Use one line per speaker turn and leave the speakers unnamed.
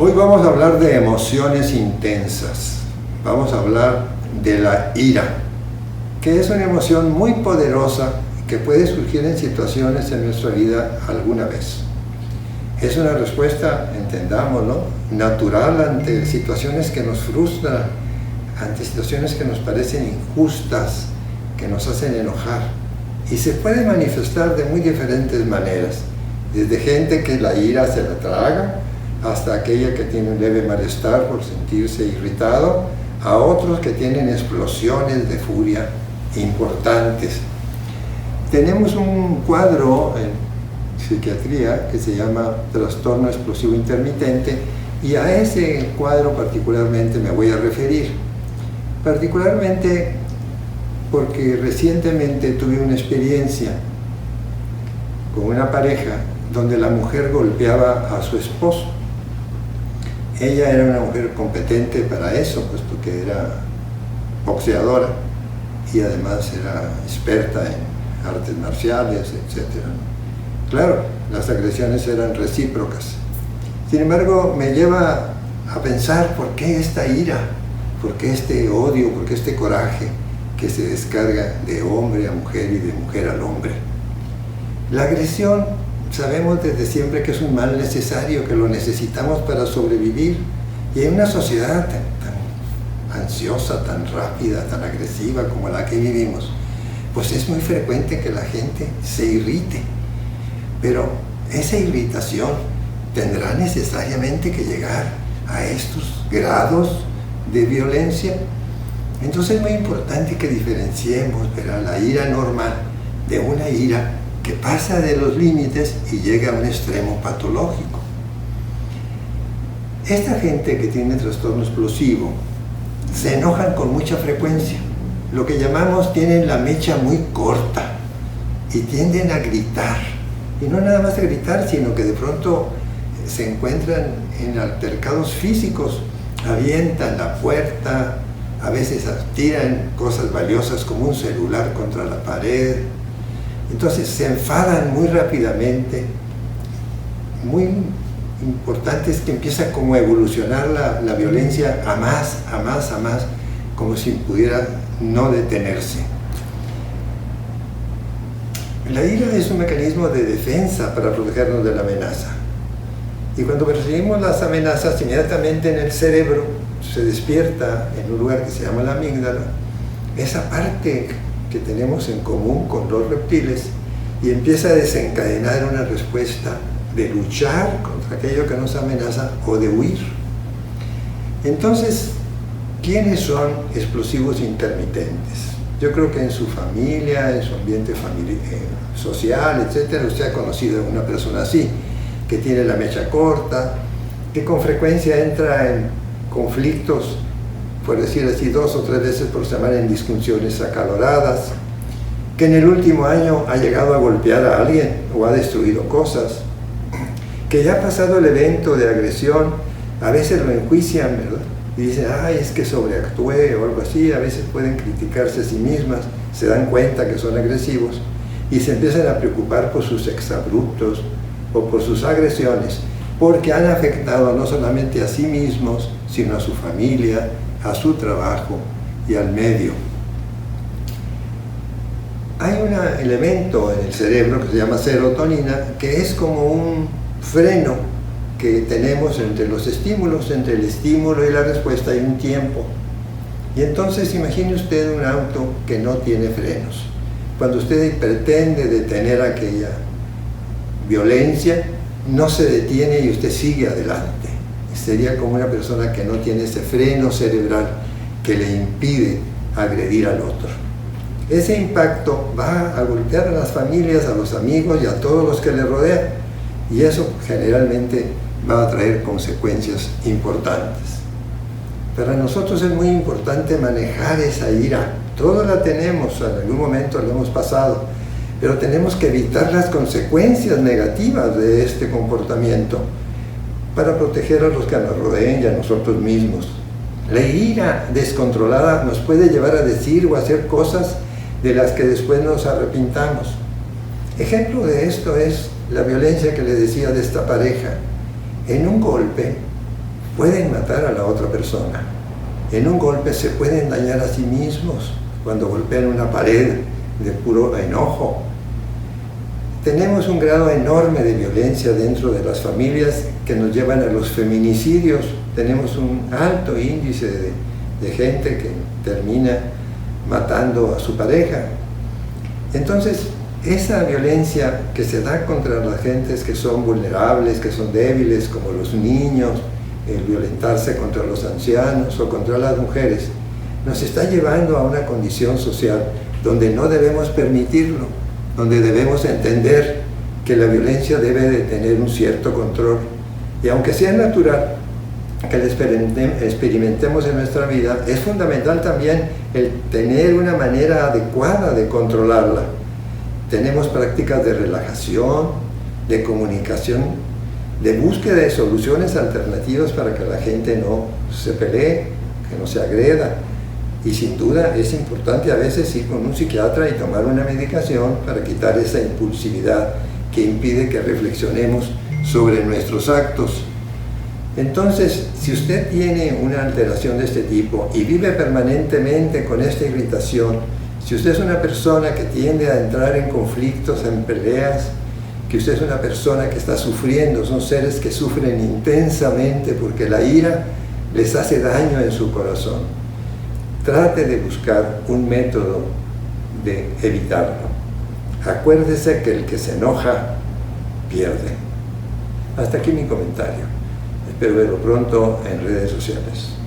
Hoy vamos a hablar de emociones intensas. Vamos a hablar de la ira, que es una emoción muy poderosa que puede surgir en situaciones en nuestra vida alguna vez. Es una respuesta, entendámoslo, natural ante situaciones que nos frustran, ante situaciones que nos parecen injustas, que nos hacen enojar. Y se puede manifestar de muy diferentes maneras, desde gente que la ira se la traga, hasta aquella que tiene un leve malestar por sentirse irritado, a otros que tienen explosiones de furia importantes. Tenemos un cuadro en psiquiatría que se llama trastorno explosivo intermitente, y a ese cuadro particularmente me voy a referir, particularmente porque recientemente tuve una experiencia con una pareja donde la mujer golpeaba a su esposo. Ella era una mujer competente para eso, puesto que era boxeadora y además era experta en artes marciales, etc. Claro, las agresiones eran recíprocas. Sin embargo, me lleva a pensar por qué esta ira, por qué este odio, por qué este coraje que se descarga de hombre a mujer y de mujer al hombre. La agresión, sabemos desde siempre que es un mal necesario, que lo necesitamos para sobrevivir, y en una sociedad tan ansiosa, tan rápida, tan agresiva como la que vivimos, pues es muy frecuente que la gente se irrite, pero esa irritación tendrá necesariamente que llegar a estos grados de violencia. Entonces es muy importante que diferenciemos, ¿verdad?, la ira normal de una ira que pasa de los límites y llega a un extremo patológico. Esta gente que tiene trastorno explosivo se enojan con mucha frecuencia. Lo que llamamos, tienen la mecha muy corta y tienden a gritar. Y no nada más a gritar, sino que de pronto se encuentran en altercados físicos, avientan la puerta, a veces tiran cosas valiosas como un celular contra la pared. Entonces se enfadan muy rápidamente. Muy importante es que empieza como a evolucionar la violencia a más, como si pudiera no detenerse. La ira es un mecanismo de defensa para protegernos de la amenaza. Y cuando percibimos las amenazas, inmediatamente en el cerebro se despierta en un lugar que se llama la amígdala, esa parte que tenemos en común con los reptiles, y empieza a desencadenar una respuesta de luchar contra aquello que nos amenaza o de huir. Entonces, ¿quiénes son explosivos intermitentes? Yo creo que en su familia, en su ambiente social, etc., usted ha conocido a una persona así, que tiene la mecha corta, que con frecuencia entra en conflictos, por decir así, 2 o 3 veces por semana, en discusiones acaloradas, que en el último año ha llegado a golpear a alguien o ha destruido cosas, que ya ha pasado el evento de agresión, a veces lo enjuician, ¿verdad?, y dicen, ay, es que sobreactué o algo así. A veces pueden criticarse a sí mismas, se dan cuenta que son agresivos y se empiezan a preocupar por sus exabruptos o por sus agresiones, porque han afectado no solamente a sí mismos, sino a su familia, a su trabajo y al medio. Hay un elemento en el cerebro que se llama serotonina, que es como un freno que tenemos entre los estímulos. Entre el estímulo y la respuesta hay un tiempo. Y entonces imagine usted un auto que no tiene frenos. Cuando usted pretende detener aquella violencia, no se detiene y usted sigue adelante. Sería como una persona que no tiene ese freno cerebral que le impide agredir al otro. Ese impacto va a golpear a las familias, a los amigos y a todos los que le rodean, y eso generalmente va a traer consecuencias importantes. Para nosotros es muy importante manejar esa ira. Todos la tenemos, en algún momento la hemos pasado, pero tenemos que evitar las consecuencias negativas de este comportamiento para proteger a los que nos rodeen y a nosotros mismos. La ira descontrolada nos puede llevar a decir o hacer cosas de las que después nos arrepintamos. Ejemplo de esto es la violencia que le decía de esta pareja. En un golpe, pueden matar a la otra persona. En un golpe se pueden dañar a sí mismos cuando golpean una pared de puro enojo. Tenemos un grado enorme de violencia dentro de las familias que nos llevan a los feminicidios. Tenemos un alto índice de gente que termina matando a su pareja. Entonces, esa violencia que se da contra las gentes que son vulnerables, que son débiles, como los niños, el violentarse contra los ancianos o contra las mujeres, nos está llevando a una condición social donde no debemos permitirlo, donde debemos entender que la violencia debe de tener un cierto control. Y aunque sea natural que la experimentemos en nuestra vida, es fundamental también el tener una manera adecuada de controlarla. Tenemos prácticas de relajación, de comunicación, de búsqueda de soluciones alternativas para que la gente no se pelee, que no se agreda. Y sin duda es importante a veces ir con un psiquiatra y tomar una medicación para quitar esa impulsividad que impide que reflexionemos sobre nuestros actos. Entonces, si usted tiene una alteración de este tipo y vive permanentemente con esta irritación, si usted es una persona que tiende a entrar en conflictos, en peleas, que usted es una persona que está sufriendo, son seres que sufren intensamente porque la ira les hace daño en su corazón, trate de buscar un método de evitarlo. Acuérdese que el que se enoja pierde. Hasta aquí mi comentario. Espero verlo pronto en redes sociales.